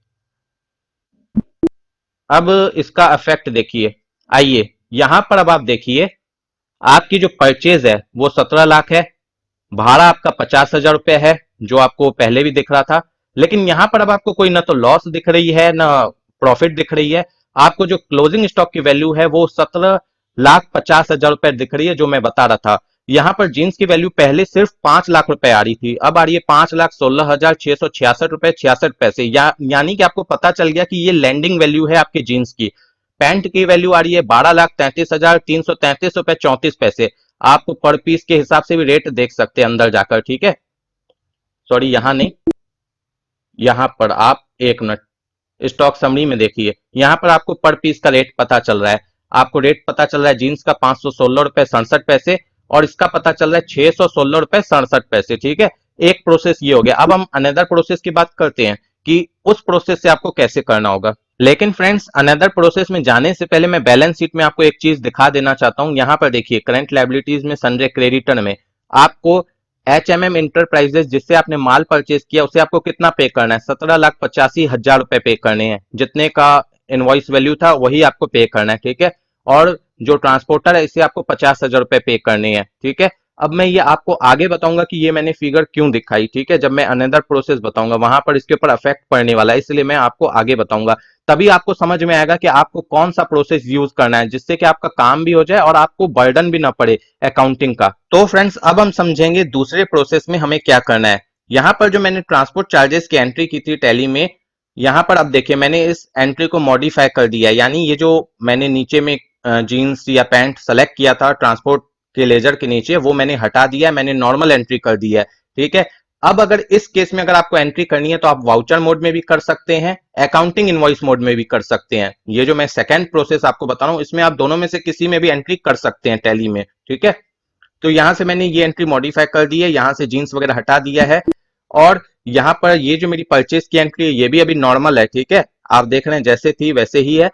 अब इसका इफेक्ट देखिए, आइए यहां पर अब आप देखिए, आपकी जो परचेज है वो 17 लाख है, भाड़ा आपका 50,000 रुपए है जो आपको पहले भी दिख रहा था। लेकिन यहां पर अब आपको कोई ना तो लॉस दिख रही है ना प्रॉफिट दिख रही है, आपको जो क्लोजिंग स्टॉक की वैल्यू है वो 17,50,000 रुपए दिख रही है, जो मैं बता रहा था। यहां पर जींस की वैल्यू पहले सिर्फ 5 लाख रुपए आ रही थी, अब आ रही है 5,16,666 रुपए 66 पैसे, यानी कि आपको पता चल गया कि ये लैंडिंग वैल्यू है आपके जीन्स की। पैंट की वैल्यू आ रही है 12,33,333 रुपए 34 पैसे। आप पर पीस के हिसाब से भी रेट देख सकते हैं अंदर जाकर, ठीक है, सॉरी यहां नहीं, यहां पर आप एक मिनट स्टॉक समरी में देखिए, यहां पर आपको पर पीस का रेट पता चल रहा है। आपको रेट पता चल रहा है जीन्स का 516 रुपए 67 पैसे, और इसका पता चल रहा है 616 रुपए 67 पैसे, ठीक है। एक प्रोसेस ये हो गया। अब हम अनदर प्रोसेस की बात करते हैं कि उस प्रोसेस से आपको कैसे करना होगा। लेकिन फ्रेंड्स अनदर प्रोसेस में जाने से पहले मैं बैलेंस शीट में आपको एक चीज दिखा देना चाहता हूं। यहां पर देखिए करंट लायबिलिटीज में सनरे क्रेडिटर में आपको HMM इंटरप्राइजेस जिससे आपने माल परचेज किया उसे आपको कितना पे करना है, 17,85,000 रुपए पे करने हैं, जितने का इनवॉइस वैल्यू था वही आपको पे करना है, ठीक है। और जो ट्रांसपोर्टर है इसे आपको 50,000 रुपए पे करने हैं, ठीक है। अब मैं ये आपको आगे बताऊंगा कि ये मैंने फिगर क्यों दिखाई, ठीक है, जब मैं अनदर प्रोसेस बताऊंगा वहां पर इसके ऊपर इफेक्ट पड़ने वाला है, इसलिए मैं आपको आगे बताऊंगा। तभी आपको समझ में आएगा कि आपको कौन सा प्रोसेस यूज करना है, जिससे कि आपका काम भी हो जाए और आपको बर्डन भी ना पड़े अकाउंटिंग का। तो फ्रेंड्स, अब हम समझेंगे दूसरे प्रोसेस में हमें क्या करना है। यहाँ पर जो मैंने ट्रांसपोर्ट चार्जेस की एंट्री की थी टैली में, यहाँ पर अब देखिए मैंने इस एंट्री को मॉडिफाई कर दिया है, यानी ये जो मैंने नीचे में जीन्स या पैंट सेलेक्ट किया था ट्रांसपोर्ट के लेजर के नीचे, वो मैंने हटा दिया है, मैंने नॉर्मल एंट्री कर दिया है, ठीक है। अब अगर इस केस में अगर आपको एंट्री करनी है तो आप वाउचर मोड में भी कर सकते हैं, अकाउंटिंग इनवॉइस मोड में भी कर सकते हैं। ये जो मैं सेकंड प्रोसेस आपको बता रहा हूं, इसमें आप दोनों में से किसी में भी एंट्री कर सकते हैं टैली में, ठीक है। तो यहां से मैंने ये एंट्री मॉडिफाई कर दी है, यहां से जीन्स वगैरह हटा दिया है, और यहाँ पर ये जो मेरी परचेज की एंट्री है ये भी अभी नॉर्मल है, ठीक है। आप देख रहे हैं जैसे थी वैसे ही है।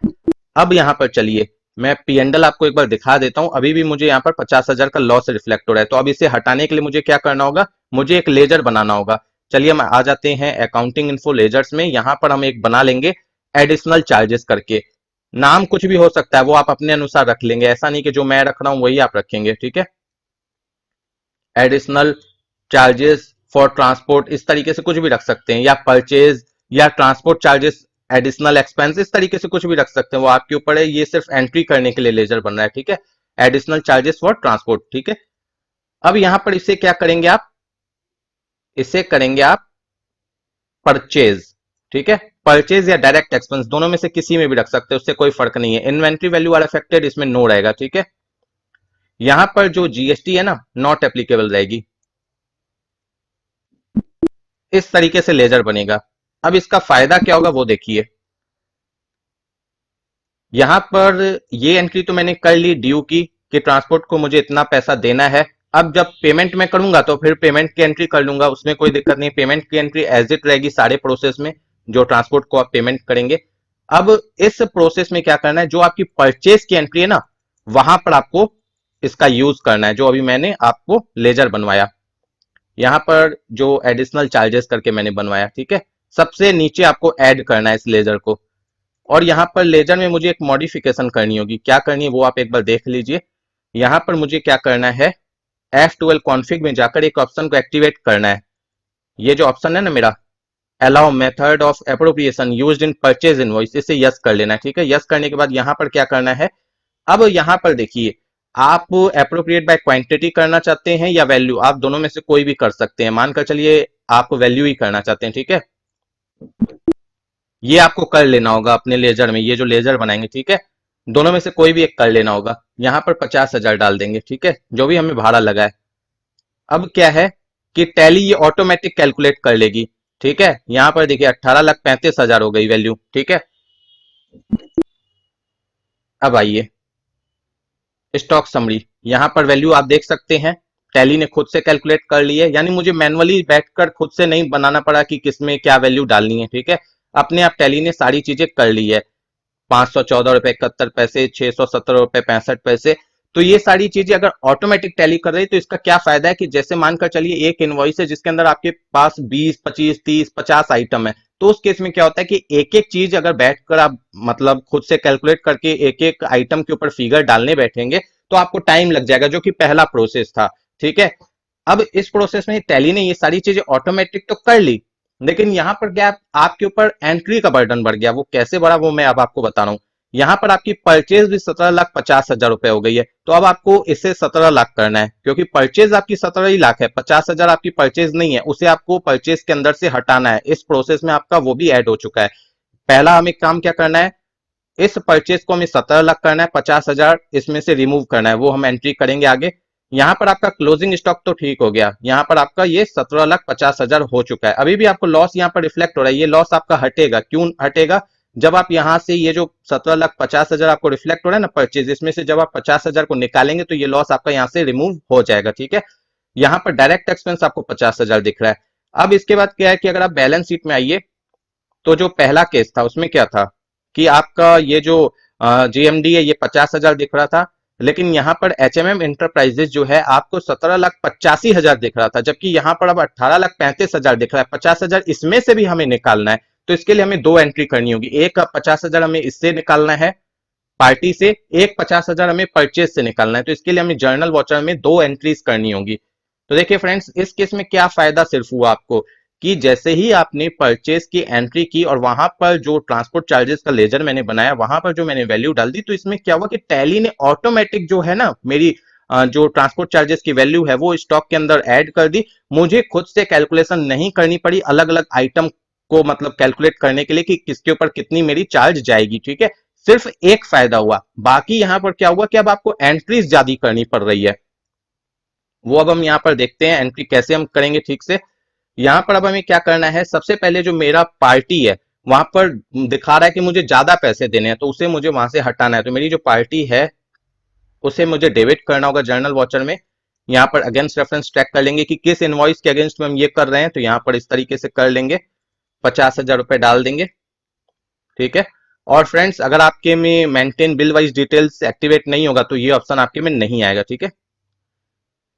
अब यहाँ पर चलिए मैं पीएनडल आपको एक बार दिखा देता हूं। अभी भी मुझे यहाँ पर 50,000 का लॉस रिफ्लेक्ट हो रहा है, तो अब इसे हटाने के लिए मुझे क्या करना होगा, मुझे एक लेजर बनाना होगा। चलिए हम आ जाते हैं अकाउंटिंग इन्फो लेजर्स में। यहाँ पर हम एक बना लेंगे एडिशनल चार्जेस करके। नाम कुछ भी हो सकता है, वो आप अपने अनुसार रख लेंगे, ऐसा नहीं कि जो मैं रख रहा हूं वही आप रखेंगे, ठीक है। एडिशनल चार्जेस फॉर ट्रांसपोर्ट, इस तरीके से कुछ भी रख सकते हैं, या परचेज या ट्रांसपोर्ट चार्जेस एडिशनल एक्सपेंस, इस तरीके से कुछ भी रख सकते हैं, वो आपके ऊपर है। ये सिर्फ एंट्री करने के लिए लेजर बन रहा है, ठीक है। एडिशनल चार्जेस फॉर ट्रांसपोर्ट, ठीक है। अब यहां पर इसे क्या करेंगे आप, इसे करेंगे आप परचेज, ठीक है। परचेज या डायरेक्ट एक्सपेंस दोनों में से किसी में भी रख सकते हैं, उससे कोई फर्क नहीं है। इन्वेंट्री वैल्यू आर अफेक्टेड, इसमें नो रहेगा, ठीक है। यहां पर जो जीएसटी है ना, नॉट एप्लीकेबल रहेगी। इस तरीके से लेजर बनेगा। अब इसका फायदा क्या होगा वो देखिए। यहां पर ये एंट्री तो मैंने कर ली ड्यू की, कि ट्रांसपोर्ट को मुझे इतना पैसा देना है। अब जब पेमेंट में करूंगा तो फिर पेमेंट की एंट्री कर लूंगा, उसमें कोई दिक्कत नहीं। पेमेंट की एंट्री एज इट रहेगी सारे प्रोसेस में, जो ट्रांसपोर्ट को आप पेमेंट करेंगे। अब इस प्रोसेस में क्या करना है, जो आपकी परचेज की एंट्री है ना, वहां पर आपको इसका यूज करना है, जो अभी मैंने आपको लेजर बनवाया। यहां पर जो एडिशनल चार्जेस करके मैंने बनवाया, ठीक है। सबसे नीचे आपको ऐड करना है इस लेजर को। और यहां पर लेजर में मुझे एक मॉडिफिकेशन करनी होगी, क्या करनी है वो आप एक बार देख लीजिए। यहां पर मुझे क्या करना है, F12 कॉन्फ़िग में जाकर एक ऑप्शन को एक्टिवेट करना है। ये जो ऑप्शन है ना मेरा, allow method of appropriation used in purchase invoice, इसे यस कर लेना है, ठीक है। यस करने के बाद यहां पर क्या करना है, अब यहां पर देखिए, आप एप्रोप्रिएट बाय क्वांटिटी करना चाहते हैं या वैल्यू, आप दोनों में से कोई भी कर सकते हैं। मानकर चलिए आप वैल्यू ही करना चाहते हैं, ठीक है। ये आपको कर लेना होगा अपने लेजर में, ये जो लेजर बनाएंगे, ठीक है। दोनों में से कोई भी एक कर लेना होगा। यहां पर 50,000 डाल देंगे, ठीक है, जो भी हमें भाड़ा लगा है। अब क्या है कि टैली ये ऑटोमेटिक कैलकुलेट कर लेगी, ठीक है। यहां पर देखिए 18,35,000 हो गई वैल्यू, ठीक है। अब आइए स्टॉक समरी, यहां पर वैल्यू आप देख सकते हैं, टैली ने खुद से कैलकुलेट कर ली है, यानी मुझे मैनुअली बैठकर खुद से नहीं बनाना पड़ा कि किसमें क्या वैल्यू डालनी है, ठीक है। अपने आप टैली ने सारी चीजें कर ली है। 514 रुपए 71 पैसे, 617 रुपए 65 पैसे। तो ये सारी चीजें अगर ऑटोमेटिक टैली कर रही है तो इसका क्या फायदा है कि जैसे मानकर चलिए एक इनवॉइस है जिसके अंदर आपके पास 20 25 30 50 आइटम है, तो उस केस में क्या होता है कि एक एक चीज अगर बैठकर आप मतलब खुद से कैलकुलेट करके एक एक आइटम के ऊपर फिगर डालने बैठेंगे तो आपको टाइम लग जाएगा, जो कि पहला प्रोसेस था, ठीक है। अब इस प्रोसेस में टैली ने ये सारी चीजें ऑटोमेटिक तो कर ली, लेकिन यहां पर क्या आपके ऊपर एंट्री का बर्डन बढ़ गया। वो कैसे बढ़ा वो मैं अब आपको बता रहा हूं। यहां पर आपकी परचेज भी 17,50,000 रुपए हो गई है, तो अब आपको इसे 17 लाख करना है, क्योंकि परचेज आपकी 17 ही लाख है, 50,000 आपकी परचेज नहीं है, उसे आपको परचेज के अंदर से हटाना है। इस प्रोसेस में आपका वो भी ऐड हो चुका है। पहला हमें काम क्या करना है, इस परचेज को हमें 17 लाख करना है, 50,000 इसमें से रिमूव करना है, वो हम एंट्री करेंगे आगे। यहां पर आपका क्लोजिंग स्टॉक तो ठीक हो गया, यहां पर आपका ये 17,50,000 हो चुका है। अभी भी आपको लॉस यहां पर रिफ्लेक्ट हो रहा है, ये लॉस आपका हटेगा। क्यों हटेगा, जब आप यहां से ये जो 17,50,000 आपको रिफ्लेक्ट हो रहा है ना परचेज, इसमें से जब आप 50,000 को निकालेंगे तो ये लॉस आपका यहां से रिमूव हो जाएगा, ठीक है। यहां पर डायरेक्ट एक्सपेंस आपको 50,000 दिख रहा है। अब इसके बाद क्या है कि अगर आप बैलेंस शीट में आइए, तो जो पहला केस था उसमें क्या था कि आपका ये जो जीएमडी है ये 50,000 दिख रहा था, लेकिन यहां पर एचएमएम इंटरप्राइजेज जो है आपको 17,85,000 दिख रहा था, जबकि यहां पर अब 18,35,000 दिख रहा है। 50,000 इसमें से भी हमें निकालना है, तो इसके लिए हमें दो एंट्री करनी होगी। एक 50,000 हमें इससे निकालना है, पार्टी से, एक 50,000 हमें परचेज से निकालना है। तो इसके लिए हमें जर्नल वॉचर में 2 एंट्रीज करनी होगी। तो देखिए फ्रेंड्स, इस केस में क्या फायदा सिर्फ हुआ आपको कि जैसे ही आपने परचेज की एंट्री की और वहां पर जो ट्रांसपोर्ट चार्जेस का लेजर मैंने बनाया, वहां पर जो मैंने वैल्यू डाल दी, तो इसमें क्या हुआ कि टैली ने ऑटोमेटिक जो है ना मेरी जो ट्रांसपोर्ट चार्जेस की वैल्यू है वो स्टॉक के अंदर ऐड कर दी। मुझे खुद से कैलकुलेशन नहीं करनी पड़ी अलग अलग आइटम को मतलब कैलकुलेट करने के लिए कि किसके ऊपर कितनी मेरी चार्ज जाएगी। ठीक है, सिर्फ एक फायदा हुआ। बाकी यहां पर क्या हुआ कि अब आपको एंट्रीज ज्यादा करनी पड़ रही है, वो अब हम यहां पर देखते हैं एंट्री कैसे हम करेंगे ठीक से। यहां पर अब हमें क्या करना है, सबसे पहले जो मेरा पार्टी है वहां पर दिखा रहा है कि मुझे ज्यादा पैसे देने हैं, तो उसे मुझे वहां से हटाना है। तो मेरी जो पार्टी है उसे मुझे डेबिट करना होगा जर्नल वॉचर में। यहाँ पर अगेंस्ट रेफरेंस ट्रैक कर लेंगे कि किस इनवॉइस के अगेंस्ट में हम ये कर रहे हैं, तो यहाँ पर इस तरीके से कर लेंगे, 50,000 रुपए डाल देंगे। ठीक है, और फ्रेंड्स अगर आपके में maintain bill wise details activate नहीं होगा तो ये ऑप्शन आपके में नहीं आएगा। ठीक है,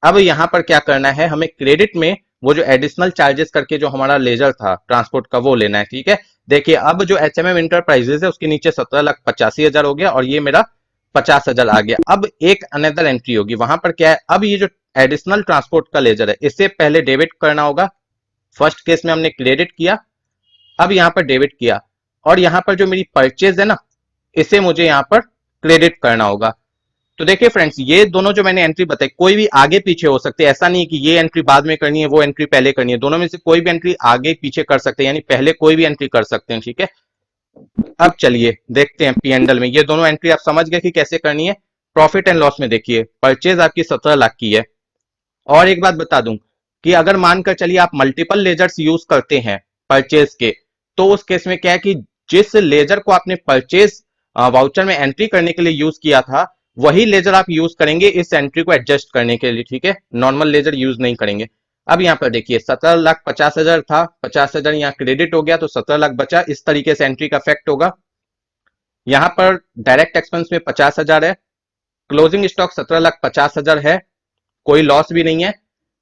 अब यहां पर क्या करना है, हमें क्रेडिट में वो जो एडिशनल चार्जेस करके जो हमारा लेजर था ट्रांसपोर्ट का वो लेना है। ठीक है, देखिए अब जो एचएमएम इंटरप्राइजेस है उसके नीचे 17,85,000 हो गया और ये मेरा 50,000 आ गया। अब एक अनदर एंट्री होगी, वहां पर क्या है, अब ये जो एडिशनल ट्रांसपोर्ट का लेजर है इसे पहले डेबिट करना होगा। फर्स्ट केस में हमने क्रेडिट किया, अब यहां पर डेबिट किया, और यहां पर जो मेरी परचेज है ना इसे मुझे यहां पर क्रेडिट करना होगा। तो देखिए फ्रेंड्स, ये दोनों जो मैंने एंट्री बताई कोई भी आगे पीछे हो सकती है, ऐसा नहीं है कि ये एंट्री बाद में करनी है वो एंट्री पहले करनी है, दोनों में से कोई भी एंट्री आगे पीछे कर सकते हैं, यानी पहले कोई भी एंट्री कर सकते हैं। ठीक है, अब चलिए देखते हैं पी एंडल में ये दोनों एंट्री आप समझ गए कि कैसे करनी है। प्रॉफिट एंड लॉस में देखिए परचेज आपकी 17 लाख की है। और एक बात बता दूं कि अगर मानकर चलिए आप मल्टीपल लेजर्स यूज करते हैं परचेज के, तो उस केस में क्या है कि जिस लेजर को आपने परचेज वाउचर में एंट्री करने के लिए यूज किया था वही लेजर आप यूज करेंगे इस एंट्री को एडजस्ट करने के लिए। ठीक है, नॉर्मल लेजर यूज नहीं करेंगे। अब यहाँ पर देखिए 17,50,000 था, 50,000 यहाँ क्रेडिट हो गया तो 17 लाख बचा। इस तरीके से एंट्री का इफेक्ट होगा। यहाँ पर डायरेक्ट एक्सपेंस में 50,000 है, क्लोजिंग स्टॉक 17,50,000 है, कोई लॉस भी नहीं है।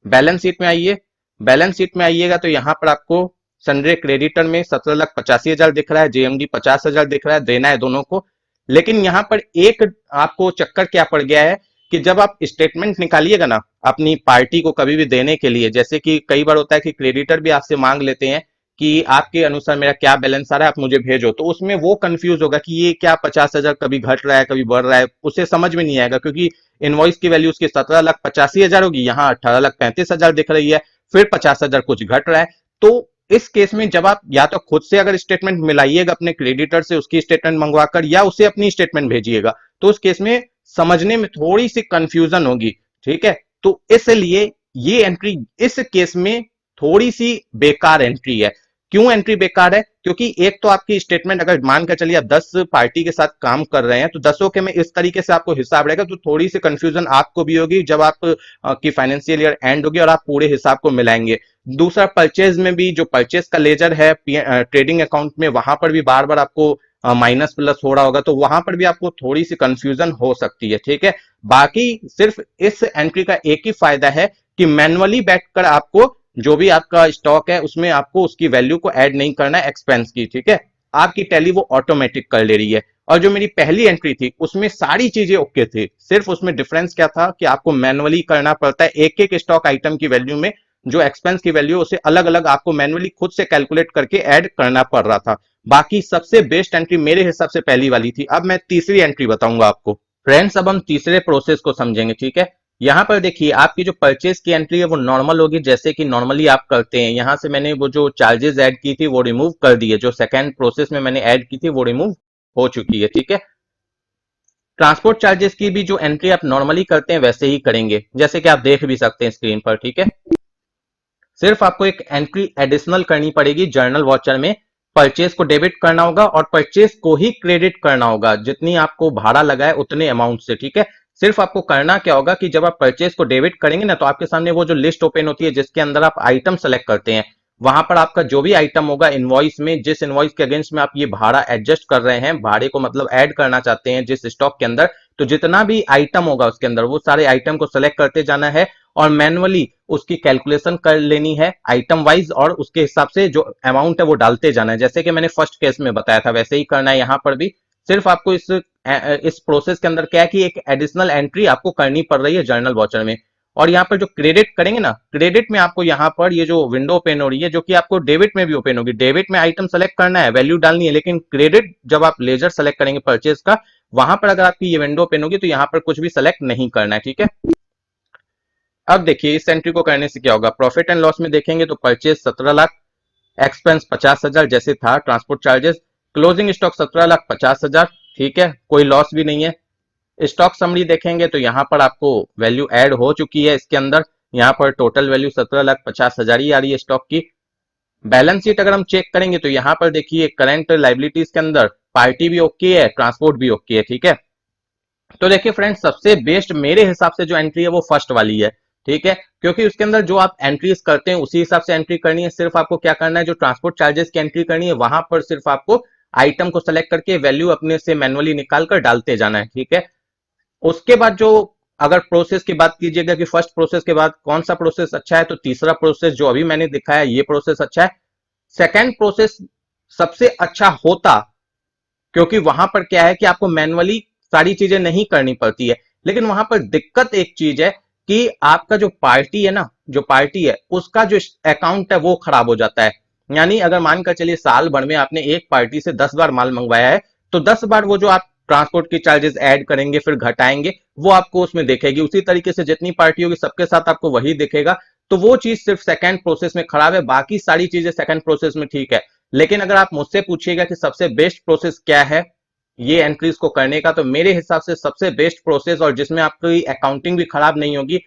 बैलेंस शीट में आइए, बैलेंस शीट में आइएगा तो यहाँ पर आपको सन्ड्रे क्रेडिटर में 17,85,000 दिख रहा है, जेएमडी 50,000 दिख रहा है, देना है दोनों को। लेकिन यहाँ पर एक आपको चक्कर क्या पड़ गया है कि जब आप स्टेटमेंट निकालिएगा ना अपनी पार्टी को कभी भी देने के लिए, जैसे कि कई बार होता है कि क्रेडिटर भी आपसे मांग लेते हैं कि आपके अनुसार मेरा क्या बैलेंस आ रहा है आप मुझे भेजो, तो उसमें वो कंफ्यूज होगा कि ये क्या 50,000 कभी घट रहा है कभी बढ़ रहा है, उसे समझ में नहीं आएगा क्योंकि इनवॉइस की वैल्यू उसकी 17,85,000 होगी, यहाँ 18,35,000 दिख रही है, फिर 50,000 कुछ घट रहा है। तो इस केस में जब आप या तो खुद से अगर स्टेटमेंट मिलाइएगा अपने क्रेडिटर से उसकी स्टेटमेंट मंगवाकर या उसे अपनी स्टेटमेंट भेजिएगा, तो उस केस में समझने में थोड़ी सी कंफ्यूजन होगी। ठीक है, तो इसलिए ये एंट्री इस केस में थोड़ी सी बेकार एंट्री है। क्यों एंट्री बेकार है, क्योंकि एक तो आपकी स्टेटमेंट अगर मानकर चलिए आप 10 पार्टी के साथ काम कर रहे हैं तो 10 के में इस तरीके से आपको हिसाब रहेगा, तो थोड़ी सी कंफ्यूजन आपको भी होगी जब आप की फाइनेंशियल ईयर एंड होगी और आप पूरे हिसाब को मिलाएंगे। दूसरा परचेज में भी जो परचेज का लेजर है ट्रेडिंग अकाउंट में वहां पर भी बार बार आपको माइनस प्लस हो रहा होगा, तो वहां पर भी आपको थोड़ी सी कंफ्यूजन हो सकती है। ठीक है, बाकी सिर्फ इस एंट्री का एक ही फायदा है कि मैनुअली बैठकर आपको जो भी आपका स्टॉक है उसमें आपको उसकी वैल्यू को ऐड नहीं करना है एक्सपेंस की। ठीक है, आपकी टैली वो ऑटोमेटिक कर ले रही है। और जो मेरी पहली एंट्री थी उसमें सारी चीजें ओके थी, सिर्फ उसमें डिफरेंस क्या था कि आपको मैनुअली करना पड़ता है एक एक स्टॉक आइटम की वैल्यू में जो एक्सपेंस की वैल्यू उसे अलग अलग आपको मैनुअली खुद से कैलकुलेट करके ऐड करना पड़ रहा था। बाकी सबसे बेस्ट एंट्री मेरे हिसाब से पहली वाली थी। अब मैं तीसरी एंट्री बताऊंगा आपको। फ्रेंड्स अब हम तीसरे प्रोसेस को समझेंगे। ठीक है, यहाँ पर देखिए आपकी जो परचेज की एंट्री है वो नॉर्मल होगी जैसे कि नॉर्मली आप करते हैं। यहाँ से मैंने वो जो चार्जेस ऐड की थी वो रिमूव कर दी है, जो सेकंड प्रोसेस में मैंने ऐड की थी वो रिमूव हो चुकी है। ठीक है, ट्रांसपोर्ट चार्जेस की भी जो एंट्री आप नॉर्मली करते हैं वैसे ही करेंगे जैसे कि आप देख भी सकते हैं स्क्रीन पर। ठीक है, सिर्फ आपको एक एंट्री एडिशनल करनी पड़ेगी जर्नल वॉचर में, परचेज को डेबिट करना होगा और परचेज को ही क्रेडिट करना होगा, जितनी आपको भाड़ा लगा है उतने अमाउंट से। ठीक है, सिर्फ आपको करना क्या होगा कि जब आप परचेज को डेबिट करेंगे ना तो आपके सामने वो जो लिस्ट ओपन होती है जिसके अंदर आप आइटम सेलेक्ट करते हैं, वहां पर आपका जो भी आइटम होगा इनवॉइस में, जिस इनवॉइस के अगेंस्ट में आप ये भाड़ा एडजस्ट कर रहे हैं, भाड़े को मतलब ऐड करना चाहते हैं जिस स्टॉक के अंदर, तो जितना भी आइटम होगा उसके अंदर वो सारे आइटम को सेलेक्ट करते जाना है और मैनुअली उसकी कैलकुलेशन कर लेनी है आइटम वाइज और उसके हिसाब से जो अमाउंट है वो डालते जाना है। जैसे कि मैंने फर्स्ट केस में बताया था वैसे ही करना है यहाँ पर भी। सिर्फ आपको इस प्रोसेस के अंदर क्या है कि एक एडिशनल एंट्री आपको करनी पड़ रही है जर्नल वॉचर में। और यहाँ पर जो क्रेडिट करेंगे ना, क्रेडिट में आपको यहाँ पर ये जो विंडो ओपन हो रही है, जो कि आपको डेबिट में भी ओपन होगी। डेबिट में आइटम सेलेक्ट करना है, वैल्यू डालनी है, लेकिन क्रेडिट जब आप लेजर सेलेक्ट करेंगे परचेज का, वहां पर अगर आपकी ये विंडो ओपन होगी तो यहाँ पर कुछ भी सेलेक्ट नहीं करना है, ठीक है। अब देखिए इस एंट्री को करने से क्या होगा, प्रॉफिट एंड लॉस में देखेंगे तो परचेज 17 लाख, एक्सपेंस 50,000 जैसे था, ट्रांसपोर्ट चार्जेस, क्लोजिंग स्टॉक 17,50,000, ठीक है, कोई लॉस भी नहीं है। स्टॉक समरी देखेंगे तो यहाँ पर आपको वैल्यू ऐड हो चुकी है इसके अंदर, यहाँ पर टोटल वैल्यू 17,50,000 ही आ रही है स्टॉक की। बैलेंस शीट अगर हम चेक करेंगे तो यहाँ पर देखिए करंट लाइबिलिटीज के अंदर पार्टी भी ओके है, ट्रांसपोर्ट भी ओके है, ठीक है। तो देखिए फ्रेंड्स, सबसे बेस्ट मेरे हिसाब से जो एंट्री है वो फर्स्ट वाली है, ठीक है, क्योंकि उसके अंदर जो आप एंट्रीज करते हैं उसी हिसाब से एंट्री करनी है। सिर्फ आपको क्या करना है, जो ट्रांसपोर्ट चार्जेस की एंट्री करनी है वहां पर सिर्फ आपको आइटम को सेलेक्ट करके वैल्यू अपने से मैनुअली निकाल कर डालते जाना है, ठीक है। उसके बाद जो अगर प्रोसेस की बात कीजिएगा कि फर्स्ट प्रोसेस के बाद कौन सा प्रोसेस अच्छा है, तो तीसरा प्रोसेस जो अभी मैंने दिखाया ये प्रोसेस अच्छा है। सेकेंड प्रोसेस सबसे अच्छा होता, क्योंकि वहां पर क्या है कि आपको मैनुअली सारी चीजें नहीं करनी पड़ती है, लेकिन वहां पर दिक्कत एक चीज है कि आपका जो पार्टी है ना, जो पार्टी है उसका जो अकाउंट है वो खराब हो जाता है। यानी अगर मानकर चलिए साल भर में आपने एक पार्टी से 10 बार माल मंगवाया है, तो 10 बार वो जो आप ट्रांसपोर्ट की चार्जेस ऐड करेंगे फिर घटाएंगे, वो आपको उसमें देखेगी। उसी तरीके से जितनी पार्टी होगी सबके साथ आपको वही दिखेगा। तो वो चीज सिर्फ सेकंड प्रोसेस में खराब है, बाकी सारी चीजें सेकंड प्रोसेस में ठीक है। लेकिन अगर आप मुझसे पूछिएगा कि सबसे बेस्ट प्रोसेस क्या है ये एंट्रीज को करने का, तो मेरे हिसाब से सबसे बेस्ट प्रोसेस और जिसमें आपकी अकाउंटिंग भी खराब नहीं होगी,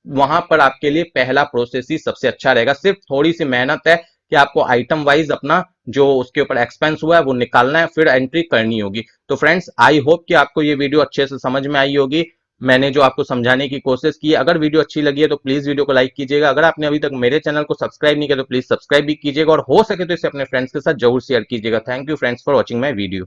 वहां पर आपके लिए पहला प्रोसेस ही सबसे अच्छा रहेगा। सिर्फ थोड़ी सी मेहनत है कि आपको आइटम वाइज अपना जो उसके ऊपर एक्सपेंस हुआ है वो निकालना है, फिर एंट्री करनी होगी। तो फ्रेंड्स, आई होप कि आपको ये वीडियो अच्छे से समझ में आई होगी। मैंने जो आपको समझाने की कोशिश की, अगर वीडियो अच्छी लगी है तो प्लीज वीडियो को लाइक कीजिएगा। अगर आपने अभी तक मेरे चैनल को सब्सक्राइब नहीं किया तो प्लीज सब्सक्राइब भी कीजिएगा, और हो सके तो इसे अपने फ्रेंड्स के साथ जरूर शेयर कीजिएगा। Thank you friends for watching my video.